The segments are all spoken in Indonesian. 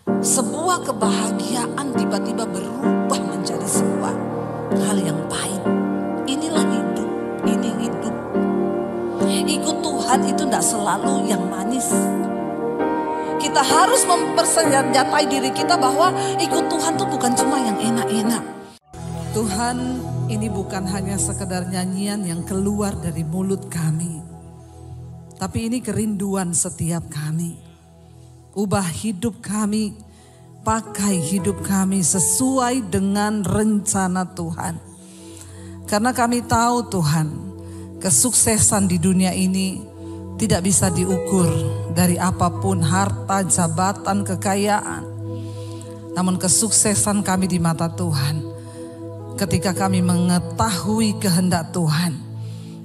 Sebuah kebahagiaan tiba-tiba berubah menjadi sebuah hal yang pahit. Inilah hidup, ini hidup. Ikut Tuhan itu tidak selalu yang manis. Kita harus mempersenjatai diri kita bahwa ikut Tuhan itu bukan cuma yang enak-enak. Tuhan, ini bukan hanya sekedar nyanyian yang keluar dari mulut kami, tapi ini kerinduan setiap kami. Ubah hidup kami, pakai hidup kami sesuai dengan rencana Tuhan. Karena kami tahu Tuhan, kesuksesan di dunia ini tidak bisa diukur dari apapun harta, jabatan, kekayaan. Namun kesuksesan kami di mata Tuhan ketika kami mengetahui kehendak Tuhan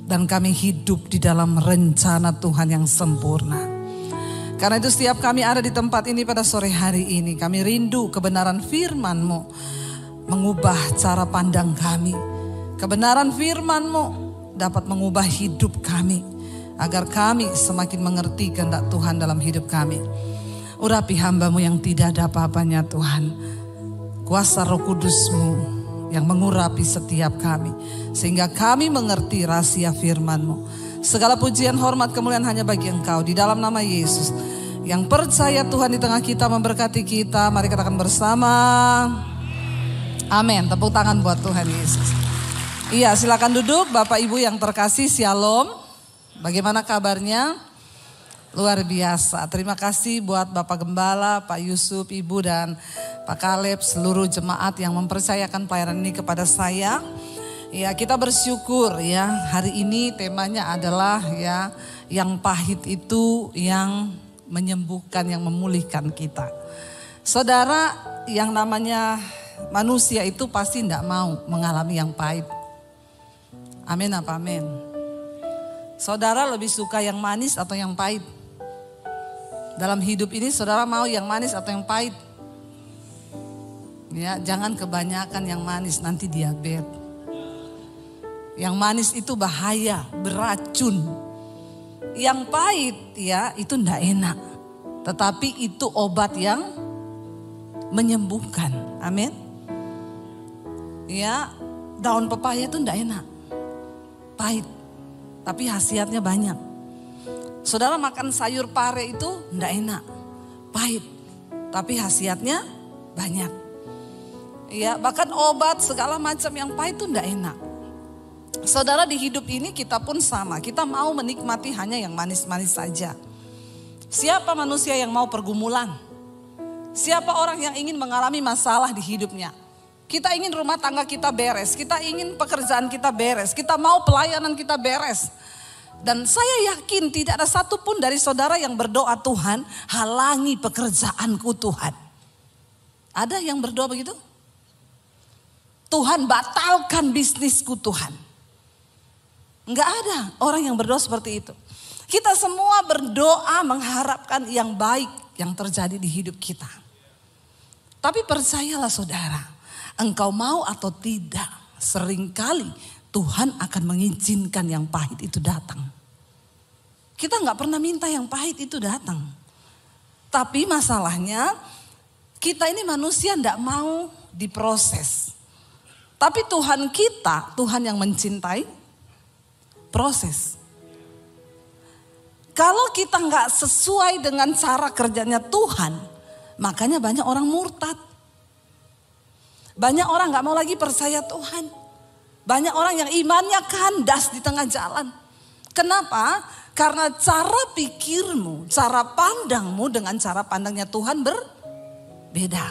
dan kami hidup di dalam rencana Tuhan yang sempurna. Karena itu setiap kami ada di tempat ini pada sore hari ini, kami rindu kebenaran firman-Mu mengubah cara pandang kami. Kebenaran firman-Mu dapat mengubah hidup kami agar kami semakin mengerti kehendak Tuhan dalam hidup kami. Urapi hamba-Mu yang tidak ada apa-apanya Tuhan. Kuasa Roh Kudus-Mu yang mengurapi setiap kami, sehingga kami mengerti rahasia firman-Mu. Segala pujian, hormat, kemuliaan hanya bagi Engkau. Di dalam nama Yesus, yang percaya Tuhan di tengah kita memberkati kita. Mari katakan bersama, amin. Tepuk tangan buat Tuhan Yesus. Iya, silakan duduk Bapak Ibu yang terkasih, shalom. Bagaimana kabarnya? Luar biasa. Terima kasih buat Bapak Gembala, Pak Yusuf, Ibu dan Pak Kaleb, seluruh jemaat yang mempercayakan pelayanan ini kepada saya. Ya, kita bersyukur ya, hari ini temanya adalah ya, yang pahit itu yang menyembuhkan, yang memulihkan kita. Saudara, yang namanya manusia itu pasti tidak mau mengalami yang pahit. Amin apa amin? Saudara lebih suka yang manis atau yang pahit? Dalam hidup ini saudara mau yang manis atau yang pahit? Ya, jangan kebanyakan yang manis, nanti diabetes. Yang manis itu bahaya, beracun. Yang pahit ya itu enggak enak. Tetapi itu obat yang menyembuhkan. Amin. Ya, daun pepaya itu enggak enak. Pahit. Tapi khasiatnya banyak. Saudara makan sayur pare itu enggak enak. Pahit. Tapi khasiatnya banyak. Ya, bahkan obat segala macam yang pahit itu enggak enak. Saudara, di hidup ini kita pun sama. Kita mau menikmati hanya yang manis-manis saja. Siapa manusia yang mau pergumulan? Siapa orang yang ingin mengalami masalah di hidupnya? Kita ingin rumah tangga kita beres. Kita ingin pekerjaan kita beres. Kita mau pelayanan kita beres. Dan saya yakin tidak ada satupun dari saudara yang berdoa, Tuhan halangi pekerjaanku Tuhan. Ada yang berdoa begitu? Tuhan batalkan bisnisku Tuhan. Enggak ada orang yang berdoa seperti itu. Kita semua berdoa mengharapkan yang baik yang terjadi di hidup kita. Tapi percayalah saudara, engkau mau atau tidak, seringkali Tuhan akan mengizinkan yang pahit itu datang. Kita enggak pernah minta yang pahit itu datang. Tapi masalahnya kita ini manusia enggak mau diproses. Tapi Tuhan kita, Tuhan yang mencintai proses. Kalau kita nggak sesuai dengan cara kerjanya Tuhan, makanya banyak orang murtad. Banyak orang nggak mau lagi percaya Tuhan. Banyak orang yang imannya kandas di tengah jalan. Kenapa? Karena cara pikirmu, cara pandangmu dengan cara pandangnya Tuhan berbeda.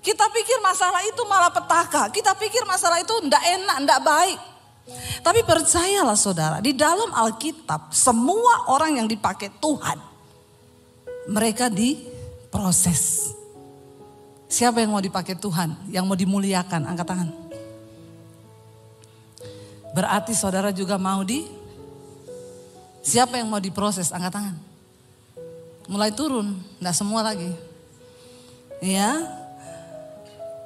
Kita pikir masalah itu malah petaka. Kita pikir masalah itu enggak enak, enggak baik. Tapi percayalah saudara, di dalam Alkitab semua orang yang dipakai Tuhan, mereka diproses. Siapa yang mau dipakai Tuhan, yang mau dimuliakan, angkat tangan. Berarti saudara juga mau siapa yang mau diproses, angkat tangan. Mulai turun, enggak semua lagi. Ya.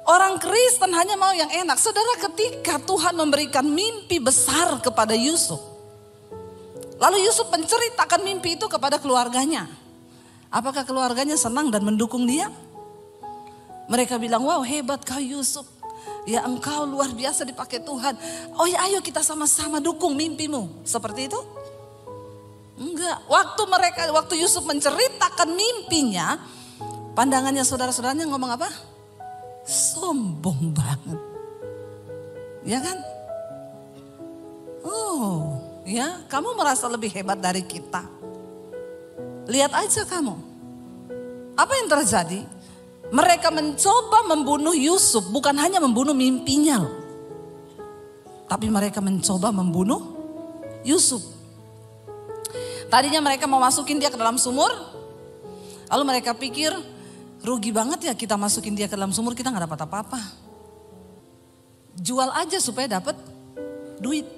Orang Kristen hanya mau yang enak. Saudara, ketika Tuhan memberikan mimpi besar kepada Yusuf, lalu Yusuf menceritakan mimpi itu kepada keluarganya. Apakah keluarganya senang dan mendukung dia? Mereka bilang, wow hebat kau Yusuf. Ya engkau luar biasa dipakai Tuhan. Oh ya ayo kita sama-sama dukung mimpimu. Seperti itu? Enggak. Waktu Yusuf menceritakan mimpinya, pandangannya saudara-saudaranya ngomong apa? Sombong banget. Ya kan? Oh ya, kamu merasa lebih hebat dari kita. Lihat aja kamu. Apa yang terjadi? Mereka mencoba membunuh Yusuf, bukan hanya membunuh mimpinya loh. Tapi mereka mencoba membunuh Yusuf. Tadinya mereka mau masukin dia ke dalam sumur. Lalu mereka pikir, rugi banget ya kita masukin dia ke dalam sumur, kita gak dapat apa-apa. Jual aja supaya dapat duit.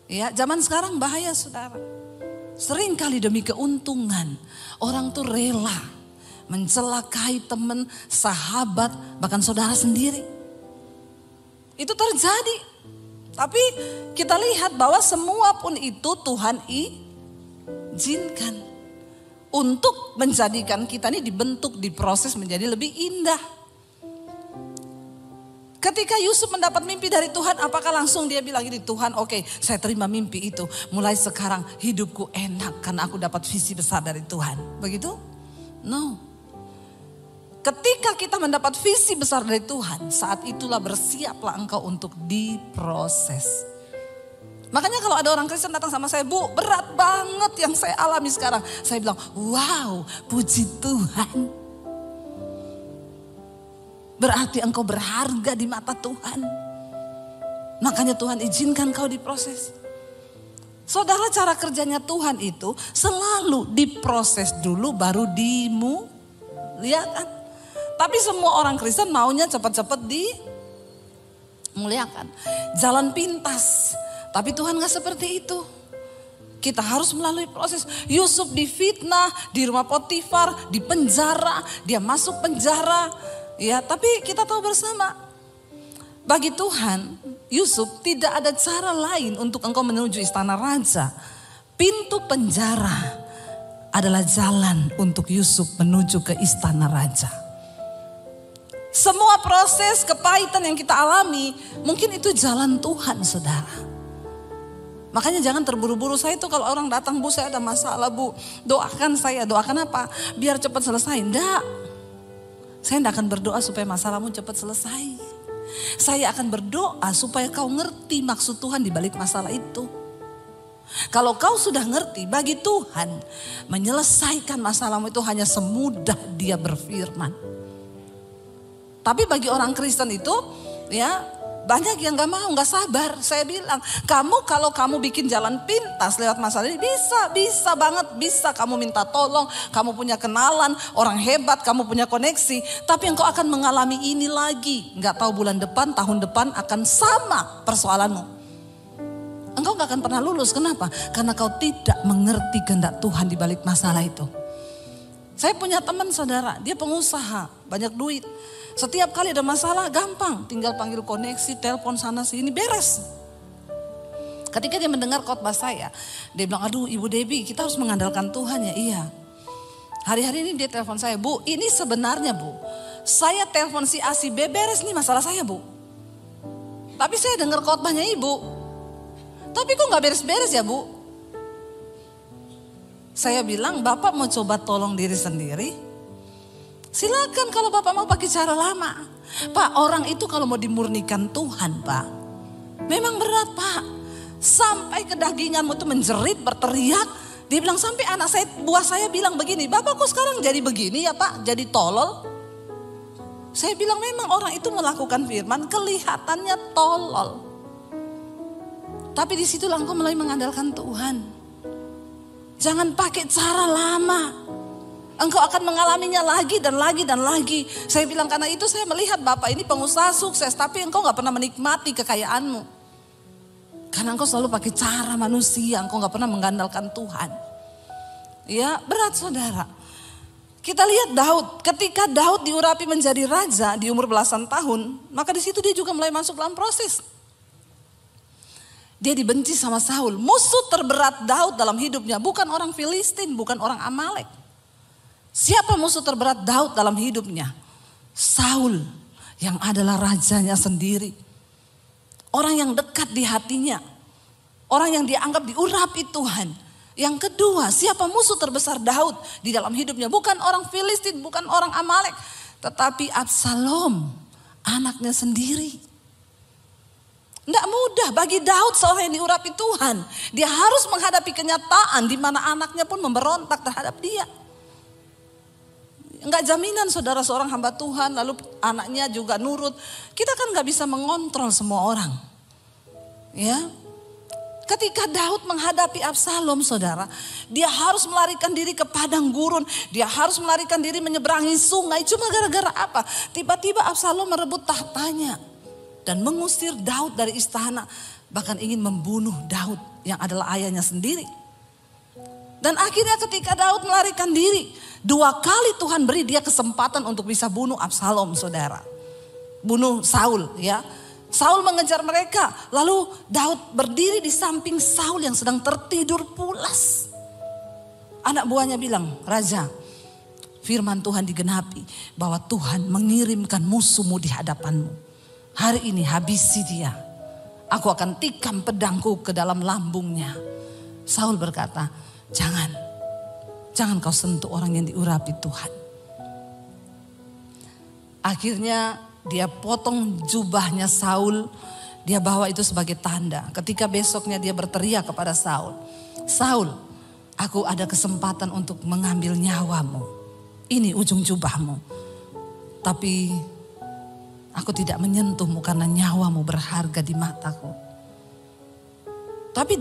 Ya, zaman sekarang bahaya saudara. Sering kali demi keuntungan, orang tuh rela mencelakai teman, sahabat, bahkan saudara sendiri. Itu terjadi. Tapi kita lihat bahwa semua pun itu Tuhan izinkan. Untuk menjadikan kita ini dibentuk, diproses menjadi lebih indah. Ketika Yusuf mendapat mimpi dari Tuhan, apakah langsung dia bilang gini, Tuhan oke, saya terima mimpi itu. Mulai sekarang hidupku enak karena aku dapat visi besar dari Tuhan. Begitu? No. Ketika kita mendapat visi besar dari Tuhan, saat itulah bersiaplah engkau untuk diproses. Makanya kalau ada orang Kristen datang sama saya, Bu berat banget yang saya alami sekarang. Saya bilang, wow puji Tuhan. Berarti engkau berharga di mata Tuhan. Makanya Tuhan izinkan kau diproses. Saudara, cara kerjanya Tuhan itu selalu diproses dulu baru dimuliakan. Tapi semua orang Kristen maunya cepat-cepat dimuliakan. Jalan pintas. Tapi Tuhan gak seperti itu. Kita harus melalui proses. Yusuf difitnah, di rumah Potifar, di penjara, dia masuk penjara. Ya, tapi kita tahu bersama, bagi Tuhan, Yusuf tidak ada cara lain untuk engkau menuju istana raja. Pintu penjara adalah jalan untuk Yusuf menuju ke istana raja. Semua proses kepahitan yang kita alami, mungkin itu jalan Tuhan saudara. Makanya jangan terburu-buru. Saya itu kalau orang datang, Bu saya ada masalah Bu, doakan saya. Doakan apa? Biar cepat selesai. Enggak. Saya tidak akan berdoa supaya masalahmu cepat selesai. Saya akan berdoa supaya kau ngerti maksud Tuhan di balik masalah itu. Kalau kau sudah ngerti, bagi Tuhan menyelesaikan masalahmu itu hanya semudah dia berfirman. Tapi bagi orang Kristen itu ya banyak yang gak mau, gak sabar. Saya bilang, kalau kamu bikin jalan pintas lewat masalah ini, bisa banget, bisa kamu minta tolong, kamu punya kenalan, orang hebat, kamu punya koneksi. Tapi engkau akan mengalami ini lagi. Gak tahu bulan depan, tahun depan akan sama persoalanmu. Engkau gak akan pernah lulus, kenapa? Karena kau tidak mengerti kehendak Tuhan di balik masalah itu. Saya punya teman saudara, dia pengusaha, banyak duit. Setiap kali ada masalah gampang, tinggal panggil koneksi, telepon sana sini, beres. Ketika dia mendengar khotbah saya, dia bilang, aduh Ibu Debbie kita harus mengandalkan Tuhan ya. Iya. Hari-hari ini dia telepon saya, Bu ini sebenarnya Bu, saya telepon si A si B beres nih masalah saya Bu. Tapi saya dengar khotbahnya Ibu, tapi kok gak beres-beres ya Bu. Saya bilang, Bapak mau coba tolong diri sendiri? Silakan kalau Bapak mau pakai cara lama. Pak, orang itu kalau mau dimurnikan Tuhan Pak, memang berat Pak. Sampai kedaginganmu tuh menjerit, berteriak. Dia bilang sampai anak saya, buah saya bilang begini, Bapak kok sekarang jadi begini ya Pak, jadi tolol. Saya bilang memang orang itu melakukan firman, kelihatannya tolol. Tapi disitulah engkau mulai mengandalkan Tuhan. Jangan pakai cara lama. Engkau akan mengalaminya lagi dan lagi dan lagi. Saya bilang karena itu saya melihat Bapak ini pengusaha sukses. Tapi engkau gak pernah menikmati kekayaanmu. Karena engkau selalu pakai cara manusia. Engkau gak pernah mengandalkan Tuhan. Ya berat saudara. Kita lihat Daud. Ketika Daud diurapi menjadi raja di umur belasan tahun. Maka di situ dia juga mulai masuk dalam proses. Dia dibenci sama Saul. Musuh terberat Daud dalam hidupnya. Bukan orang Filistin, bukan orang Amalek. Siapa musuh terberat Daud dalam hidupnya? Saul yang adalah rajanya sendiri. Orang yang dekat di hatinya. Orang yang dianggap diurapi Tuhan. Yang kedua, siapa musuh terbesar Daud di dalam hidupnya? Bukan orang Filistin, bukan orang Amalek. Tetapi Absalom, anaknya sendiri. Tidak mudah bagi Daud seorang yang diurapi Tuhan. Dia harus menghadapi kenyataan di mana anaknya pun memberontak terhadap dia. Enggak jaminan saudara seorang hamba Tuhan lalu anaknya juga nurut. Kita kan gak bisa mengontrol semua orang. Ya. Ketika Daud menghadapi Absalom saudara, dia harus melarikan diri ke padang gurun. Dia harus melarikan diri menyeberangi sungai. Cuma gara-gara apa? Tiba-tiba Absalom merebut tahtanya dan mengusir Daud dari istana. Bahkan ingin membunuh Daud yang adalah ayahnya sendiri. Dan akhirnya ketika Daud melarikan diri, 2 kali Tuhan beri dia kesempatan untuk bisa bunuh Absalom saudara. Bunuh Saul ya. Saul mengejar mereka, lalu Daud berdiri di samping Saul yang sedang tertidur pulas. Anak buahnya bilang, Raja, firman Tuhan digenapi bahwa Tuhan mengirimkan musuhmu di hadapanmu. Hari ini habisi dia. Aku akan tikam pedangku ke dalam lambungnya. Saul berkata, jangan kau sentuh orang yang diurapi Tuhan. Akhirnya dia potong jubahnya Saul, dia bawa itu sebagai tanda. Ketika besoknya dia berteriak kepada Saul, Saul, aku ada kesempatan untuk mengambil nyawamu. Ini ujung jubahmu. Tapi aku tidak menyentuhmu karena nyawamu berharga di mataku. Tapi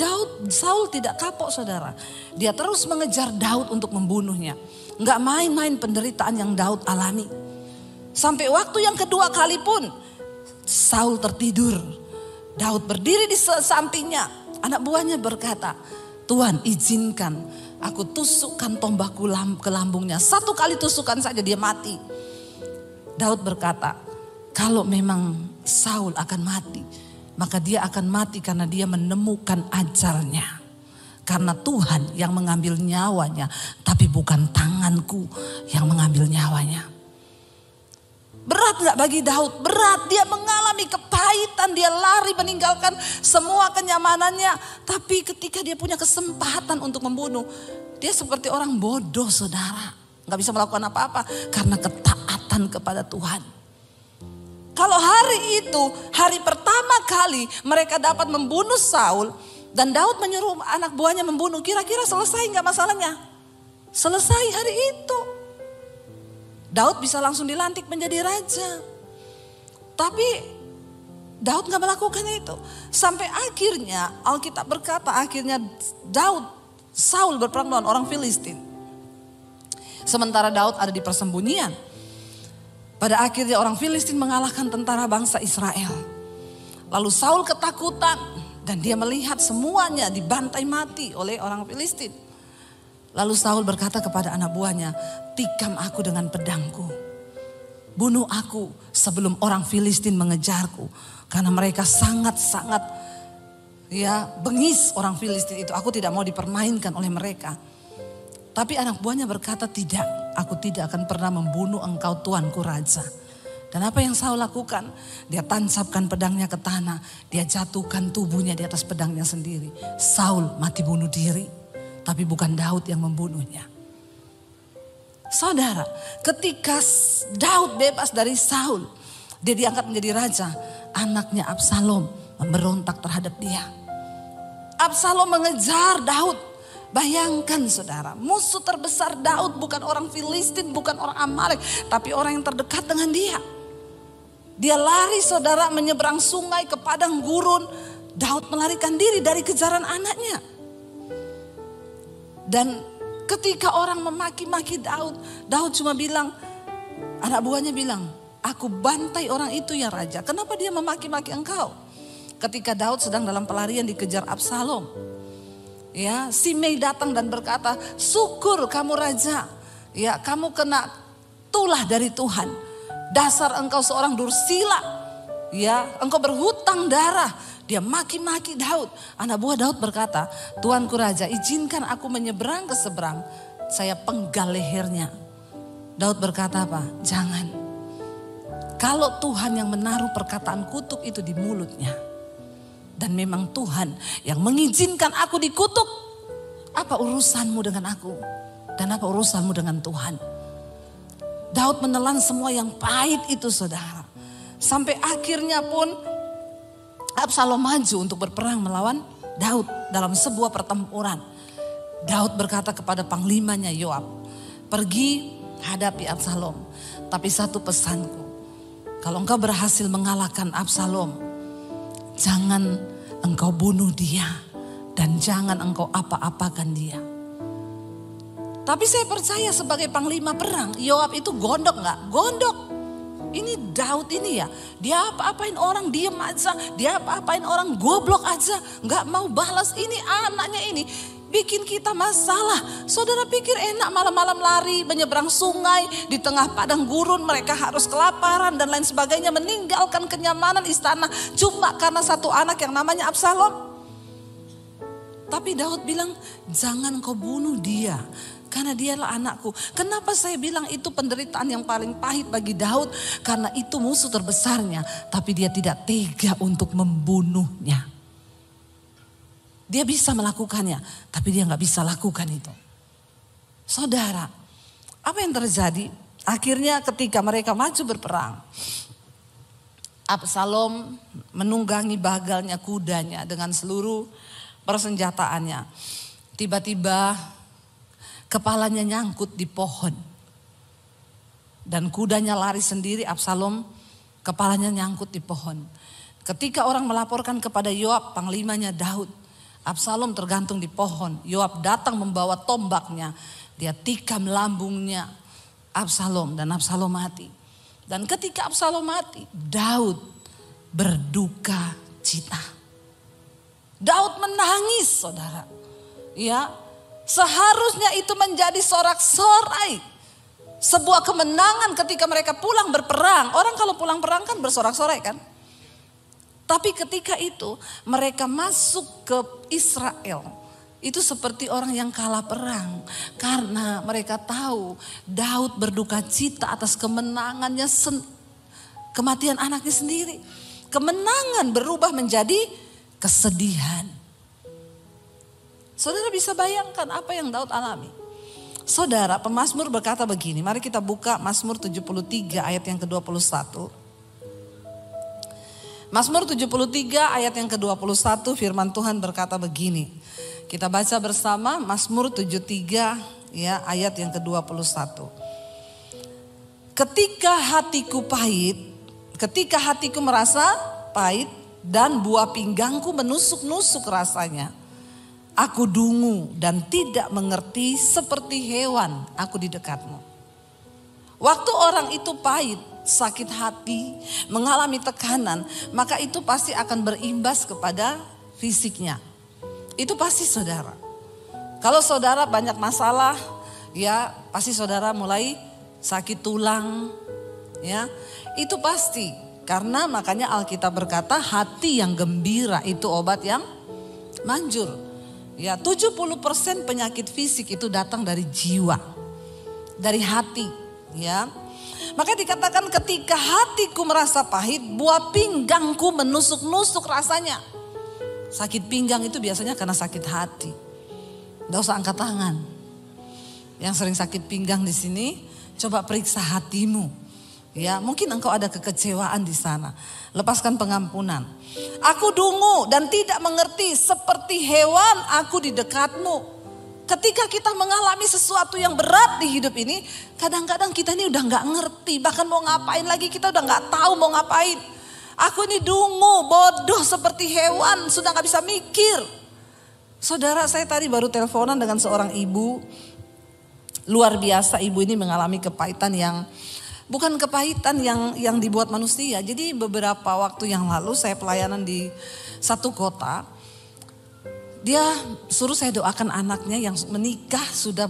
Saul tidak kapok saudara. Dia terus mengejar Daud untuk membunuhnya. Enggak main-main penderitaan yang Daud alami. Sampai waktu yang kedua kali pun Saul tertidur. Daud berdiri di sampingnya. Anak buahnya berkata, Tuhan izinkan aku tusukkan tombakku ke lambungnya. 1 kali tusukan saja dia mati. Daud berkata, kalau memang Saul akan mati, maka dia akan mati karena dia menemukan ajalnya. Karena Tuhan yang mengambil nyawanya, tapi bukan tanganku yang mengambil nyawanya. Berat gak bagi Daud? Berat, dia mengalami kepahitan, dia lari meninggalkan semua kenyamanannya. Tapi ketika dia punya kesempatan untuk membunuh, dia seperti orang bodoh saudara. Gak bisa melakukan apa-apa karena ketaatan kepada Tuhan. Kalau hari itu, hari pertama kali mereka dapat membunuh Saul dan Daud menyuruh anak buahnya membunuh, kira-kira selesai gak masalahnya? Selesai hari itu. Daud bisa langsung dilantik menjadi raja. Tapi Daud gak melakukan itu. Sampai akhirnya Alkitab berkata akhirnya Saul berperang melawan orang Filistin. Sementara Daud ada di persembunyian. Pada akhirnya orang Filistin mengalahkan tentara bangsa Israel. Lalu Saul ketakutan dan dia melihat semuanya dibantai mati oleh orang Filistin. Lalu Saul berkata kepada anak buahnya, tikam aku dengan pedangku. Bunuh aku sebelum orang Filistin mengejarku. Karena mereka sangat-sangat bengis orang Filistin itu. Aku tidak mau dipermainkan oleh mereka. Tapi anak buahnya berkata, tidak, aku tidak akan pernah membunuh engkau tuanku raja. Dan apa yang Saul lakukan? Dia tancapkan pedangnya ke tanah. Dia jatuhkan tubuhnya di atas pedangnya sendiri. Saul mati bunuh diri. Tapi bukan Daud yang membunuhnya. Saudara, ketika Daud bebas dari Saul, dia diangkat menjadi raja. Anaknya Absalom memberontak terhadap dia. Absalom mengejar Daud. Bayangkan saudara, musuh terbesar Daud bukan orang Filistin, bukan orang Amalek, tapi orang yang terdekat dengan dia. Dia lari saudara menyeberang sungai ke padang gurun. Daud melarikan diri dari kejaran anaknya. Dan ketika orang memaki-maki Daud, Daud cuma bilang, anak buahnya bilang, aku bantai orang itu ya raja. Kenapa dia memaki-maki engkau? Ketika Daud sedang dalam pelarian dikejar Absalom, Simei datang dan berkata, syukur kamu raja, kamu kena tulah dari Tuhan. Dasar engkau seorang dursila, engkau berhutang darah. Dia maki-maki Daud. Anak buah Daud berkata, Tuanku raja, izinkan aku menyeberang ke seberang. Saya penggal lehernya. Daud berkata apa? Jangan. Kalau Tuhan yang menaruh perkataan kutuk itu di mulutnya, dan memang Tuhan yang mengizinkan aku dikutuk, apa urusanmu dengan aku? Dan apa urusanmu dengan Tuhan? Daud menelan semua yang pahit itu, saudara. Sampai akhirnya pun Absalom maju untuk berperang melawan Daud dalam sebuah pertempuran. Daud berkata kepada panglimanya Yoab, pergi hadapi Absalom. Tapi satu pesanku, kalau engkau berhasil mengalahkan Absalom, jangan engkau bunuh dia dan jangan engkau apa-apakan dia. Tapi saya percaya sebagai panglima perang, Yoab itu gondok gak? Gondok. Ini Daud ini ya, dia apa-apain orang diem aja, dia apa-apain orang goblok aja, gak mau balas. Ini anaknya ini bikin kita masalah. Saudara pikir enak malam-malam lari menyeberang sungai di tengah padang gurun, mereka harus kelaparan dan lain sebagainya, meninggalkan kenyamanan istana cuma karena satu anak yang namanya Absalom. Tapi Daud bilang, jangan kau bunuh dia, karena dialah anakku. Kenapa saya bilang itu penderitaan yang paling pahit bagi Daud? Karena itu musuh terbesarnya, tapi dia tidak tega untuk membunuhnya. Dia bisa melakukannya, tapi dia gak bisa lakukan itu. Saudara, apa yang terjadi? Akhirnya ketika mereka maju berperang, Absalom menunggangi bagalnya, kudanya dengan seluruh persenjataannya. Tiba-tiba kepalanya nyangkut di pohon. Dan kudanya lari sendiri, Absalom kepalanya nyangkut di pohon. Ketika orang melaporkan kepada Yoab, panglimanya Daud, Absalom tergantung di pohon. Yoab datang membawa tombaknya. Dia tikam lambungnya Absalom dan Absalom mati. Dan ketika Absalom mati, Daud berduka cita. Daud menangis, saudara. Ya, seharusnya itu menjadi sorak-sorai. Sebuah kemenangan ketika mereka pulang berperang. Orang kalau pulang perang kan bersorak-sorai kan. Tapi ketika itu mereka masuk ke Israel. Itu seperti orang yang kalah perang. Karena mereka tahu Daud berduka cita atas kemenangannya, kematian anaknya sendiri. Kemenangan berubah menjadi kesedihan. Saudara bisa bayangkan apa yang Daud alami. Saudara, pemazmur berkata begini. Mari kita buka Mazmur 73 ayat yang ke-21. Mazmur 73 ayat yang ke-21, firman Tuhan berkata begini. Kita baca bersama Mazmur 73 ya, ayat yang ke-21. Ketika hatiku pahit, ketika hatiku merasa pahit dan buah pinggangku menusuk-nusuk rasanya, aku dungu dan tidak mengerti, seperti hewan aku di dekatmu. Waktu orang itu pahit, sakit hati, mengalami tekanan, maka itu pasti akan berimbas kepada fisiknya. Itu pasti, saudara. Kalau saudara banyak masalah, ya pasti saudara mulai sakit tulang, ya itu pasti. Karena makanya Alkitab berkata hati yang gembira itu obat yang manjur. Ya, 70% penyakit fisik itu datang dari jiwa, dari hati, ya. Maka dikatakan ketika hatiku merasa pahit, buah pinggangku menusuk-nusuk rasanya. Sakit pinggang itu biasanya karena sakit hati. Nggak usah angkat tangan. Yang sering sakit pinggang di sini, coba periksa hatimu. Ya, mungkin engkau ada kekecewaan di sana. Lepaskan pengampunan. Aku dungu dan tidak mengerti, seperti hewan aku di dekatmu. Ketika kita mengalami sesuatu yang berat di hidup ini, kadang-kadang kita ini udah gak ngerti. Bahkan mau ngapain lagi kita udah gak tahu mau ngapain. Aku ini dungu, bodoh seperti hewan, sudah gak bisa mikir. Saudara, saya tadi baru teleponan dengan seorang ibu. Luar biasa, ibu ini mengalami kepahitan yang bukan kepahitan yang dibuat manusia. Jadi beberapa waktu yang lalu saya pelayanan di satu kota. Dia suruh saya doakan anaknya yang menikah sudah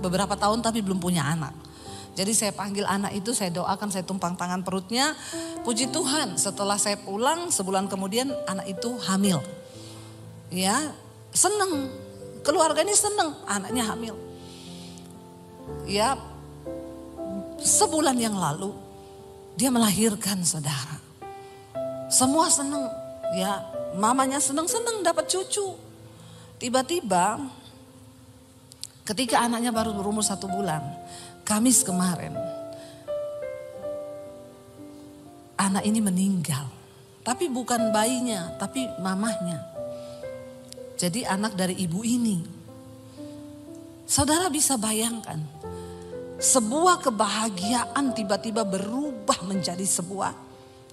beberapa tahun tapi belum punya anak. Jadi saya panggil anak itu, saya doakan, saya tumpang tangan perutnya. Puji Tuhan, setelah saya pulang sebulan kemudian anak itu hamil. Ya, seneng. Keluarganya seneng, anaknya hamil. Ya, sebulan yang lalu dia melahirkan, saudara. Semua senang, ya mamanya senang-senang dapat cucu. Tiba-tiba ketika anaknya baru berumur 1 bulan, Kamis kemarin, anak ini meninggal. Tapi bukan bayinya, tapi mamahnya. Jadi anak dari ibu ini. Saudara bisa bayangkan, sebuah kebahagiaan tiba-tiba berubah menjadi sebuah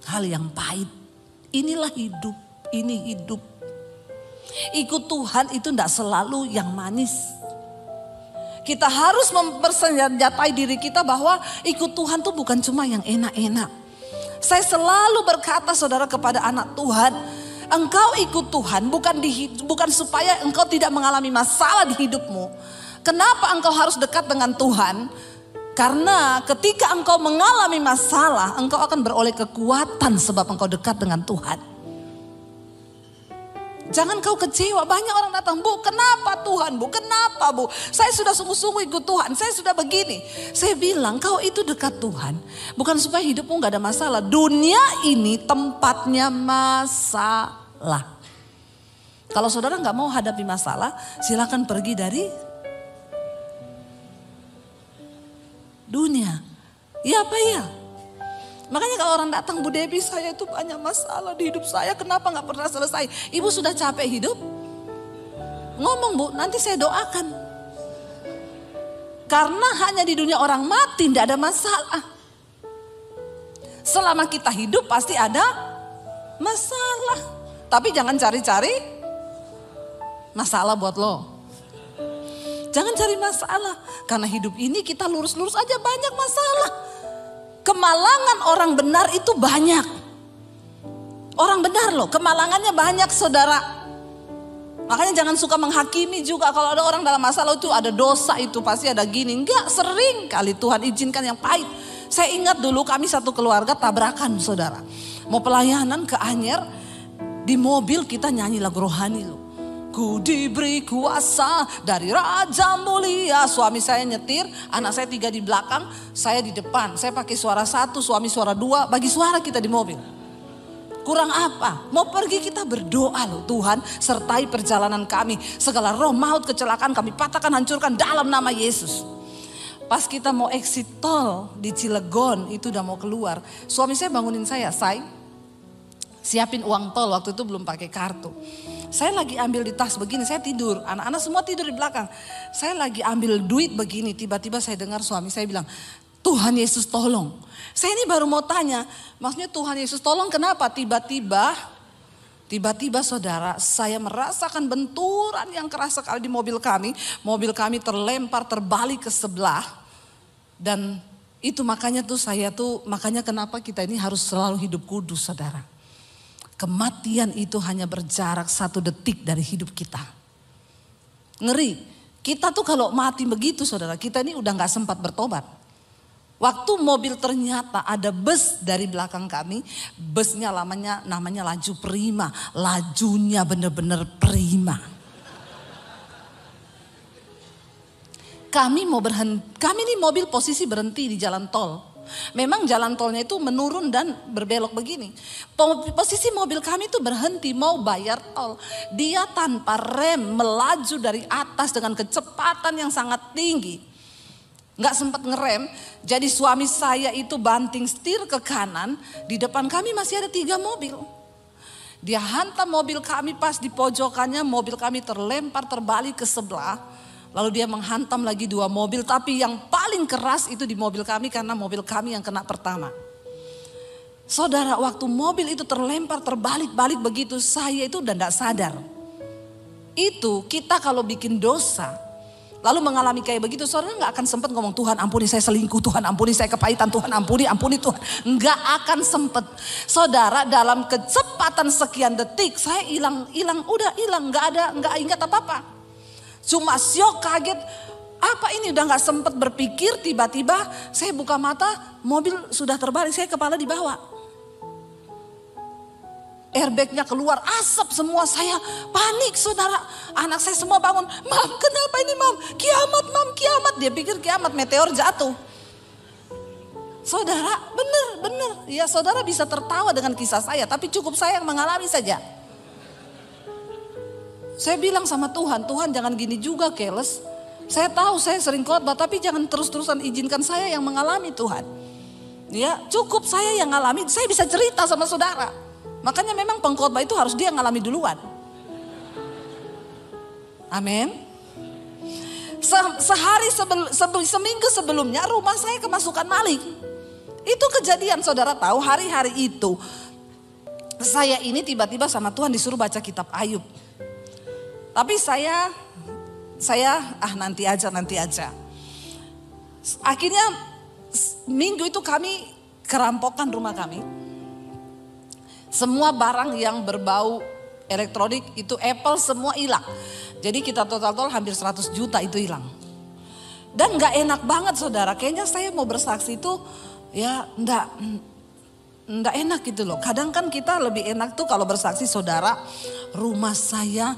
hal yang pahit. Inilah hidup, ini hidup. Ikut Tuhan itu tidak selalu yang manis. Kita harus mempersenjatai diri kita bahwa ikut Tuhan itu bukan cuma yang enak-enak. Saya selalu berkata, saudara, kepada anak Tuhan, engkau ikut Tuhan bukan supaya engkau tidak mengalami masalah di hidupmu. Kenapa engkau harus dekat dengan Tuhan? Karena ketika engkau mengalami masalah, engkau akan beroleh kekuatan sebab engkau dekat dengan Tuhan. Jangan kau kecewa, banyak orang datang, Bu kenapa Tuhan, Bu kenapa Bu, saya sudah sungguh-sungguh ikut Tuhan, saya sudah begini. Saya bilang kau itu dekat Tuhan bukan supaya hidupmu gak ada masalah. Dunia ini tempatnya masalah. Kalau saudara gak mau hadapi masalah, silakan pergi dari dunia. Ya apa ya? Makanya kalau orang datang, Bu Debbie saya itu banyak masalah di hidup saya, kenapa gak pernah selesai? Ibu sudah capek hidup? Ngomong Bu, nanti saya doakan. Karena hanya di dunia orang mati tidak ada masalah. Selama kita hidup pasti ada masalah. Tapi jangan cari-cari masalah buat lo. Jangan cari masalah. Karena hidup ini kita lurus-lurus aja banyak masalah. Kemalangan orang benar itu banyak. Orang benar loh, kemalangannya banyak, saudara. Makanya jangan suka menghakimi juga kalau ada orang dalam masalah itu ada dosa itu pasti ada gini. Enggak, sering kali Tuhan izinkan yang pahit. Saya ingat dulu kami satu keluarga tabrakan, saudara. Mau pelayanan ke Anyer, di mobil kita nyanyi lagu rohani loh. Ku diberi kuasa dari Raja Mulia. Suami saya nyetir, anak saya 3 di belakang, saya di depan. Saya pakai suara 1, suami suara 2, bagi suara kita di mobil. Kurang apa? Mau pergi kita berdoa loh, Tuhan sertai perjalanan kami. Segala roh maut kecelakaan kami patahkan, hancurkan dalam nama Yesus. Pas kita mau exit tol di Cilegon, itu udah mau keluar. Suami saya bangunin saya, siapin uang tol, waktu itu belum pakai kartu. Saya lagi ambil di tas begini, saya tidur. Anak-anak semua tidur di belakang. Saya lagi ambil duit begini, tiba-tiba saya dengar suami saya bilang, Tuhan Yesus tolong. Saya ini baru mau tanya, maksudnya Tuhan Yesus tolong kenapa? Tiba-tiba saudara, saya merasakan benturan yang keras sekali di mobil kami. Mobil kami terlempar, terbalik ke sebelah. Dan itu makanya makanya kenapa kita ini harus selalu hidup kudus, saudara. Kematian itu hanya berjarak 1 detik dari hidup kita. Ngeri. Kita tuh kalau mati begitu, saudara, kita ini udah gak sempat bertobat. Waktu mobil ternyata ada bus dari belakang kami. Busnya namanya laju prima. Lajunya bener-bener prima. Kami ini mobil posisi berhenti di jalan tol. Memang jalan tolnya itu menurun dan berbelok begini. Posisi mobil kami itu berhenti mau bayar tol. Dia tanpa rem melaju dari atas dengan kecepatan yang sangat tinggi. Nggak sempat ngerem. Jadi suami saya itu banting setir ke kanan. Di depan kami masih ada 3 mobil. Dia hantam mobil kami, pas di pojokannya mobil kami terlempar terbalik ke sebelah. Lalu dia menghantam lagi 2 mobil, tapi yang paling keras itu di mobil kami karena mobil kami yang kena pertama. Saudara, waktu mobil itu terlempar terbalik-balik begitu, saya itu udah gak sadar. Itu kita kalau bikin dosa, lalu mengalami kayak begitu, saudara gak akan sempat ngomong, Tuhan ampuni saya selingkuh, Tuhan ampuni saya kepahitan, Tuhan ampuni Tuhan. Gak akan sempet. Saudara, dalam kecepatan sekian detik saya hilang, udah hilang, gak ingat apa-apa. Cuma syok, kaget, apa ini udah gak sempet berpikir, tiba-tiba saya buka mata, mobil sudah terbalik, saya kepala di bawah. Airbagnya keluar, asap semua, saya panik, saudara. Anak saya semua bangun, Mam kenapa ini Mam? Kiamat Mam, kiamat. Dia pikir kiamat, meteor jatuh. Saudara, benar. Ya saudara bisa tertawa dengan kisah saya, tapi cukup saya yang mengalami saja. Saya bilang sama Tuhan, Tuhan jangan gini juga keles. Saya tahu saya sering khotbah, tapi jangan terus-terusan izinkan saya yang mengalami Tuhan. Ya, cukup saya yang ngalami, saya bisa cerita sama saudara. Makanya memang pengkhotbah itu harus dia yang ngalami duluan. Amin. Seminggu sebelumnya rumah saya kemasukan maling. Itu kejadian, saudara tahu, hari-hari itu saya ini tiba-tiba sama Tuhan disuruh baca kitab Ayub. Tapi saya nanti aja. Akhirnya minggu itu kami kerampokan rumah kami. Semua barang yang berbau elektronik itu Apple semua hilang. Jadi kita total hampir 100 juta itu hilang. Dan gak enak banget saudara, kayaknya saya mau bersaksi itu ya enggak enak gitu loh. Kadang kan kita lebih enak tuh kalau bersaksi, saudara, rumah saya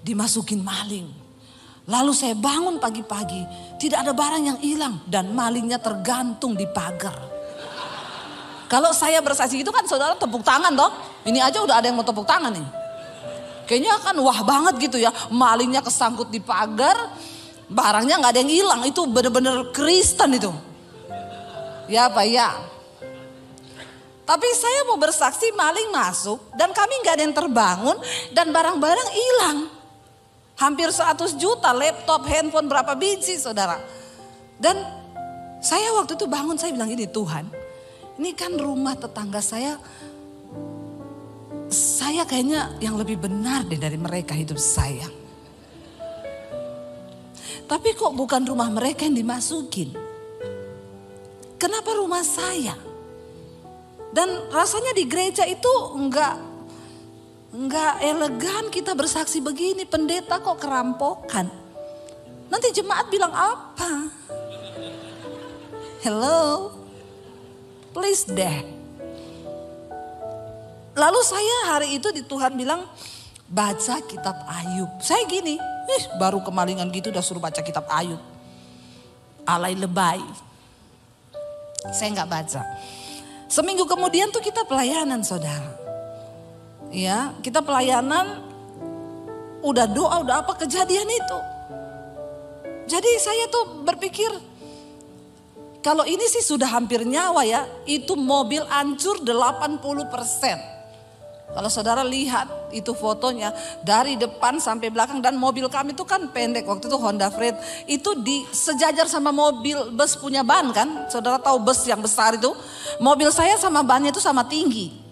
dimasukin maling. Lalu saya bangun pagi-pagi, tidak ada barang yang hilang dan malingnya tergantung di pagar. Kalau saya bersaksi itu kan saudara tepuk tangan toh. Ini aja udah ada yang mau tepuk tangan nih. Kayaknya kan wah banget gitu ya, malingnya kesangkut di pagar, barangnya nggak ada yang hilang. Itu bener-bener Kristen itu. Ya Pak ya. Tapi saya mau bersaksi maling masuk dan kami nggak ada yang terbangun dan barang-barang hilang. Hampir 100 juta, laptop, handphone berapa biji saudara. Dan saya waktu itu bangun, saya bilang gini, Tuhan, ini kan rumah tetangga saya kayaknya yang lebih benar deh dari mereka hidup saya. Tapi kok bukan rumah mereka yang dimasukin? Kenapa rumah saya? Dan rasanya di gereja itu enggak elegan kita bersaksi begini, pendeta kok kerampokan. Nanti jemaat bilang apa? Hello, please deh. Lalu saya hari itu di Tuhan bilang baca kitab Ayub. Saya gini, baru kemalingan gitu udah suruh baca kitab Ayub. Alay lebay. Saya nggak baca. Seminggu kemudian tuh kita pelayanan saudara. Ya, kita pelayanan, udah doa, udah apa, kejadian itu. Jadi saya tuh berpikir, kalau ini sih sudah hampir nyawa ya, itu mobil hancur 80%. Kalau saudara lihat itu fotonya dari depan sampai belakang, dan mobil kami itu kan pendek, waktu itu Honda Freed, itu sejajar sama mobil bus punya ban kan. Saudara tahu bus yang besar itu, mobil saya sama bannya itu sama tinggi.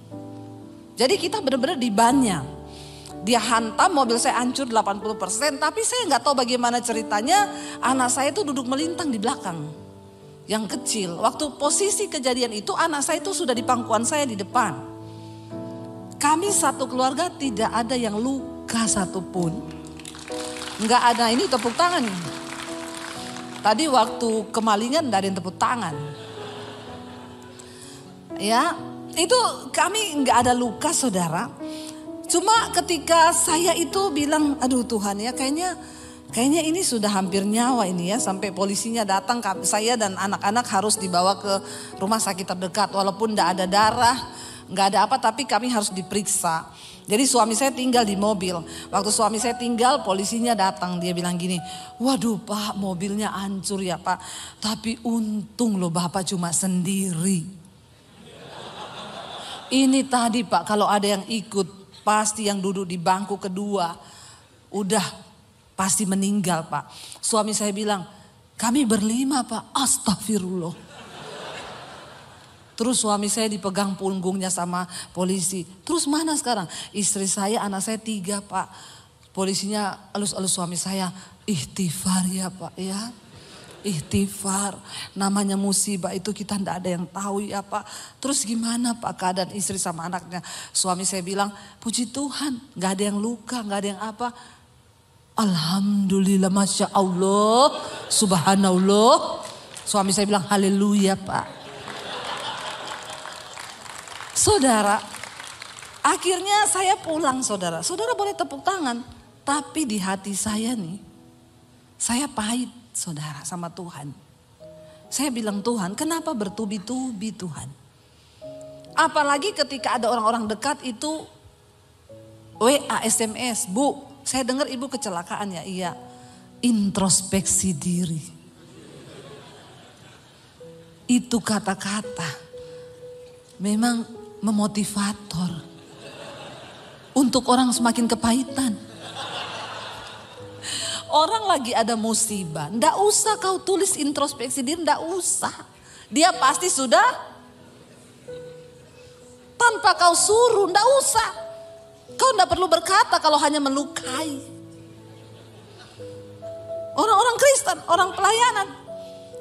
Jadi kita benar-benar di bannya. Dia hantam, mobil saya hancur 80%. Tapi saya nggak tahu bagaimana ceritanya, anak saya itu duduk melintang di belakang. Yang kecil. Waktu posisi kejadian itu anak saya itu sudah di pangkuan saya di depan. Kami satu keluarga tidak ada yang luka satupun. Nggak ada, ini tepuk tangan nih. Tadi waktu kemalingan nggak ada yang tepuk tangan. Ya, itu kami nggak ada luka saudara. Cuma ketika saya itu bilang, aduh Tuhan ya, kayaknya ini sudah hampir nyawa ini ya, sampai polisinya datang, saya dan anak-anak harus dibawa ke rumah sakit terdekat, walaupun nggak ada darah, nggak ada apa, tapi kami harus diperiksa. Jadi suami saya tinggal di mobil. Waktu suami saya tinggal, polisinya datang, dia bilang gini, waduh Pak, mobilnya hancur ya Pak, tapi untung loh Bapak cuma sendiri. Ini tadi Pak, kalau ada yang ikut, pasti yang duduk di bangku kedua udah pasti meninggal Pak. Suami saya bilang, kami berlima Pak. Astagfirullah. Terus suami saya dipegang punggungnya sama polisi. Terus mana sekarang? Istri saya, anak saya 3 Pak. Polisinya elus-elus suami saya. Ikhtifar ya Pak ya. Ikhtifar, namanya musibah itu kita tidak ada yang tahu ya Pak. Terus gimana Pak keadaan istri sama anaknya? Suami saya bilang, puji Tuhan gak ada yang luka, gak ada yang apa. Alhamdulillah, Masya Allah, Subhanallah. Suami saya bilang haleluya Pak. Saudara, akhirnya saya pulang saudara. Saudara boleh tepuk tangan, tapi di hati saya nih, saya pahit saudara sama Tuhan. Saya bilang, Tuhan, kenapa bertubi-tubi Tuhan? Apalagi ketika ada orang-orang dekat itu WA, SMS, Bu, saya dengar ibu kecelakaan ya. Iya, introspeksi diri. Itu kata-kata memang memotivator untuk orang semakin kepahitan. Orang lagi ada musibah, ndak usah kau tulis introspeksi diri, ndak usah. Dia pasti sudah, tanpa kau suruh, ndak usah. Kau ndak perlu berkata kalau hanya melukai. Orang-orang Kristen, orang pelayanan,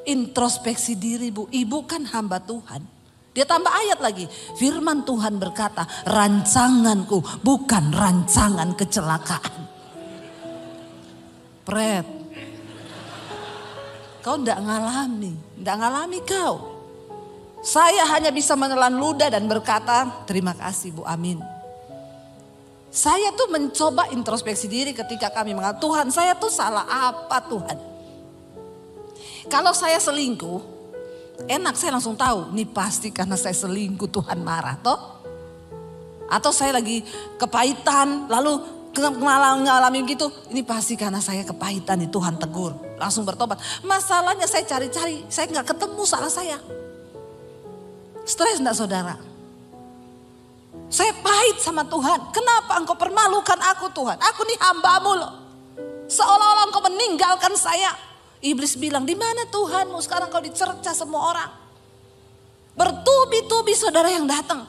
introspeksi diri Bu, ibu kan hamba Tuhan. Dia tambah ayat lagi, firman Tuhan berkata, rancanganku bukan rancangan kecelakaan. Pret, kau ndak ngalami kau. Saya hanya bisa menelan ludah dan berkata, terima kasih Bu, amin. Saya tuh mencoba introspeksi diri ketika kami mengatakan, Tuhan saya tuh salah apa Tuhan? Kalau saya selingkuh, enak saya langsung tahu, ini pasti karena saya selingkuh Tuhan marah toh. Atau saya lagi kepahitan lalu ngalamin gitu, ini pasti karena saya kepahitan nih Tuhan tegur. Langsung bertobat. Masalahnya saya cari-cari, saya gak ketemu salah saya. Stres enggak saudara? Saya pahit sama Tuhan. Kenapa engkau permalukan aku Tuhan? Aku nih hambamu loh. Seolah-olah engkau meninggalkan saya. Iblis bilang, di mana Tuhanmu? Sekarang kau dicerca semua orang. Bertubi-tubi saudara yang datang.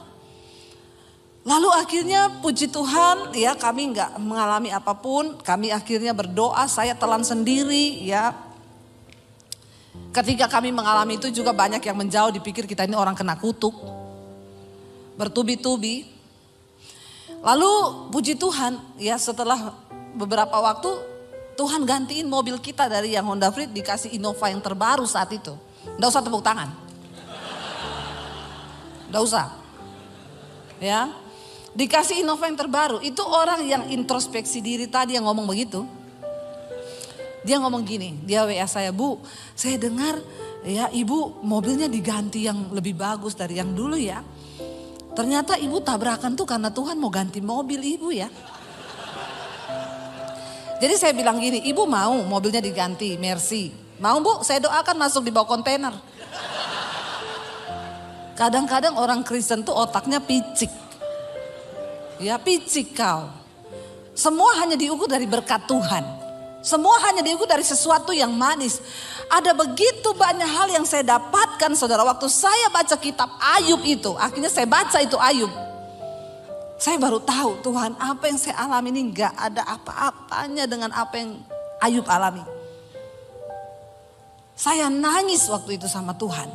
Lalu akhirnya puji Tuhan ya kami nggak mengalami apapun. Kami akhirnya berdoa, saya telan sendiri ya. Ketika kami mengalami itu juga banyak yang menjauh, dipikir kita ini orang kena kutuk. Bertubi-tubi. Lalu puji Tuhan ya setelah beberapa waktu Tuhan gantiin mobil kita dari yang Honda Freed dikasih Innova yang terbaru saat itu. Nggak usah tepuk tangan. Nggak usah. Ya. Dikasih Innova yang terbaru. Itu orang yang introspeksi diri tadi yang ngomong begitu. Dia ngomong gini, dia WA saya, Bu, saya dengar ya ibu mobilnya diganti yang lebih bagus dari yang dulu ya. Ternyata ibu tabrakan tuh karena Tuhan mau ganti mobil ibu ya. Jadi saya bilang gini, ibu mau mobilnya diganti, Mercy. Mau Bu, saya doakan masuk di bawah kontainer. Kadang-kadang orang Kristen tuh otaknya picik. Ya picik kau. Semua hanya diukur dari berkat Tuhan. Semua hanya diukur dari sesuatu yang manis. Ada begitu banyak hal yang saya dapatkan saudara. Waktu saya baca kitab Ayub itu. Akhirnya saya baca itu Ayub. Saya baru tahu Tuhan apa yang saya alami ini gak ada apa-apanya dengan apa yang Ayub alami. Saya nangis waktu itu sama Tuhan.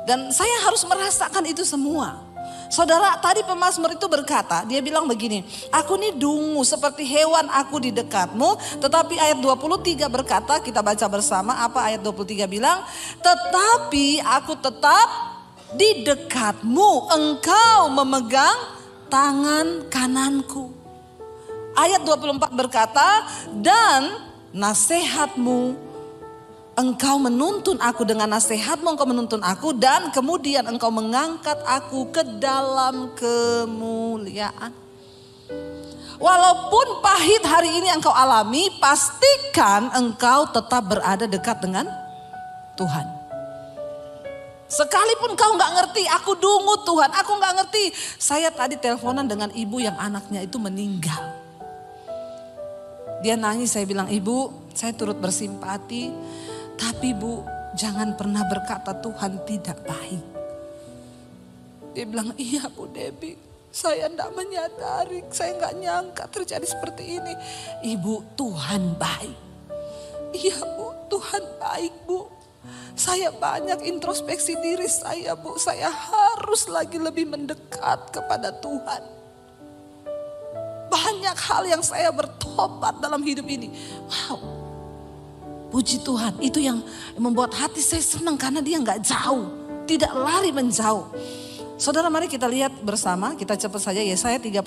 Dan saya harus merasakan itu semua. Saudara, tadi pemazmur itu berkata, dia bilang begini, aku ini dungu seperti hewan aku di dekatmu. Tetapi ayat 23 berkata, kita baca bersama apa ayat 23 bilang, tetapi aku tetap di dekatmu, engkau memegang tangan kananku. Ayat 24 berkata, dan nasihatmu, engkau menuntun aku dengan nasihatmu, engkau menuntun aku dan kemudian engkau mengangkat aku ke dalam kemuliaan. Walaupun pahit hari ini engkau alami, pastikan engkau tetap berada dekat dengan Tuhan. Sekalipun kau gak ngerti, aku dungu Tuhan, aku gak ngerti. Saya tadi teleponan dengan ibu yang anaknya itu meninggal. Dia nangis, saya bilang, ibu saya turut bersimpati. Tapi Bu, jangan pernah berkata Tuhan tidak baik. Dia bilang, iya Bu Debbie, saya tidak menyadari, saya nggak nyangka terjadi seperti ini. Ibu, Tuhan baik. Iya Bu, Tuhan baik Bu. Saya banyak introspeksi diri saya Bu, saya harus lagi lebih mendekat kepada Tuhan. Banyak hal yang saya bertobat dalam hidup ini. Wow. Puji Tuhan, itu yang membuat hati saya senang karena dia nggak jauh, tidak lari menjauh. Saudara, mari kita lihat bersama, kita cepat saja Yesaya 38.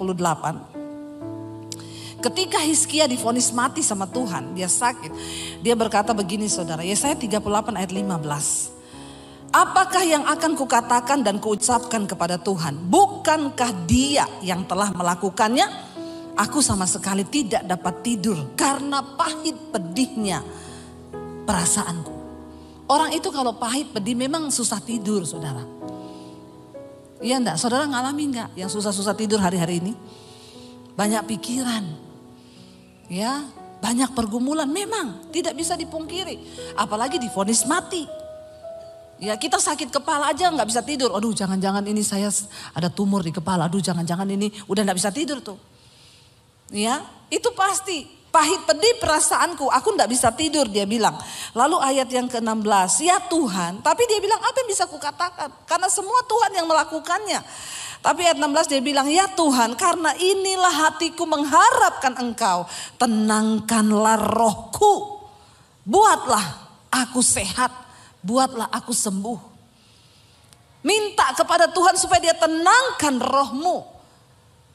Ketika Hizkia divonis mati sama Tuhan, dia sakit. Dia berkata begini saudara, Yesaya 38 ayat 15. Apakah yang akan kukatakan dan kuucapkan kepada Tuhan? Bukankah Dia yang telah melakukannya? Aku sama sekali tidak dapat tidur karena pahit pedihnya perasaanku. Orang itu kalau pahit pedih memang susah tidur, saudara. Iya enggak? Saudara ngalami enggak yang susah-susah tidur hari-hari ini? Banyak pikiran. Ya, banyak pergumulan, memang tidak bisa dipungkiri. Apalagi divonis mati. Ya, kita sakit kepala aja nggak bisa tidur. Aduh, jangan-jangan ini saya ada tumor di kepala. Aduh, jangan-jangan ini udah nggak bisa tidur tuh. Ya, itu pasti. Pahit pedih perasaanku, aku nggak bisa tidur, dia bilang. Lalu ayat yang ke-16, ya Tuhan. Tapi dia bilang, apa yang bisa kukatakan? Karena semua Tuhan yang melakukannya. Tapi ayat 16 dia bilang, ya Tuhan, karena inilah hatiku mengharapkan Engkau. Tenangkanlah rohku. Buatlah aku sehat. Buatlah aku sembuh. Minta kepada Tuhan supaya dia tenangkan rohmu.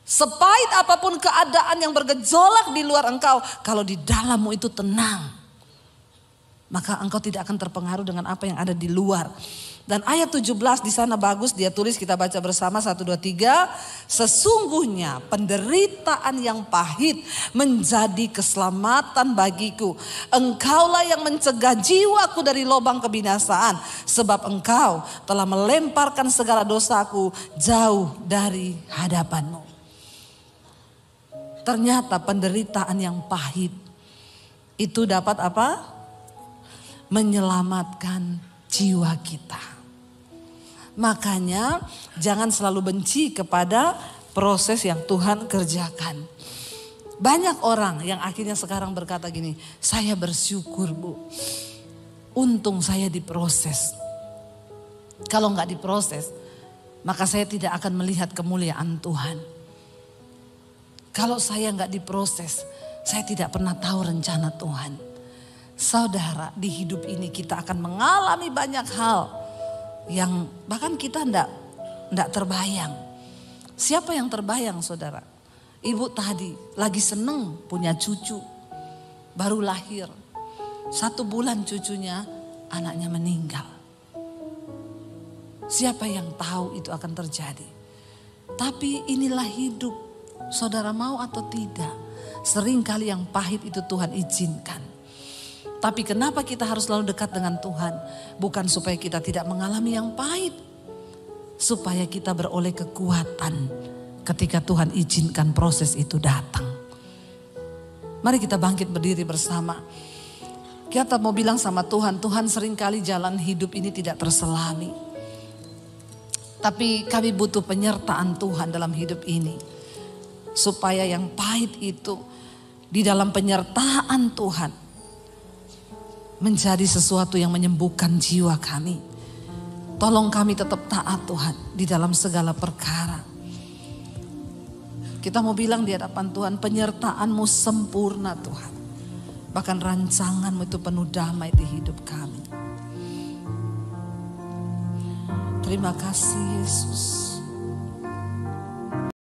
Sepahit apapun keadaan yang bergejolak di luar engkau, kalau di dalammu itu tenang, maka engkau tidak akan terpengaruh dengan apa yang ada di luar. Dan ayat 17 di sana bagus, dia tulis, kita baca bersama 1, 2, 3. Sesungguhnya penderitaan yang pahit menjadi keselamatan bagiku. Engkaulah yang mencegah jiwaku dari lubang kebinasaan. Sebab engkau telah melemparkan segala dosaku jauh dari hadapanmu. Ternyata penderitaan yang pahit itu dapat apa? Menyelamatkan jiwa kita. Makanya jangan selalu benci kepada proses yang Tuhan kerjakan. Banyak orang yang akhirnya sekarang berkata gini, saya bersyukur Bu, untung saya diproses. Kalau nggak diproses, maka saya tidak akan melihat kemuliaan Tuhan. Kalau saya nggak diproses, saya tidak pernah tahu rencana Tuhan. Saudara, di hidup ini kita akan mengalami banyak hal yang bahkan kita nggak terbayang. Siapa yang terbayang, saudara? Ibu tadi lagi seneng punya cucu, baru lahir. 1 bulan cucunya, anaknya meninggal. Siapa yang tahu itu akan terjadi? Tapi inilah hidup. Saudara mau atau tidak, seringkali yang pahit itu Tuhan izinkan. Tapi kenapa kita harus selalu dekat dengan Tuhan? Bukan supaya kita tidak mengalami yang pahit, supaya kita beroleh kekuatan ketika Tuhan izinkan proses itu datang. Mari kita bangkit berdiri bersama. Kita mau bilang sama Tuhan, Tuhan seringkali jalan hidup ini tidak terselami. Tapi kami butuh penyertaan Tuhan dalam hidup ini. Supaya yang pahit itu di dalam penyertaan Tuhan menjadi sesuatu yang menyembuhkan jiwa kami. Tolong kami tetap taat Tuhan di dalam segala perkara. Kita mau bilang di hadapan Tuhan, penyertaan-Mu sempurna Tuhan. Bahkan rancangan-Mu itu penuh damai di hidup kami. Terima kasih Yesus.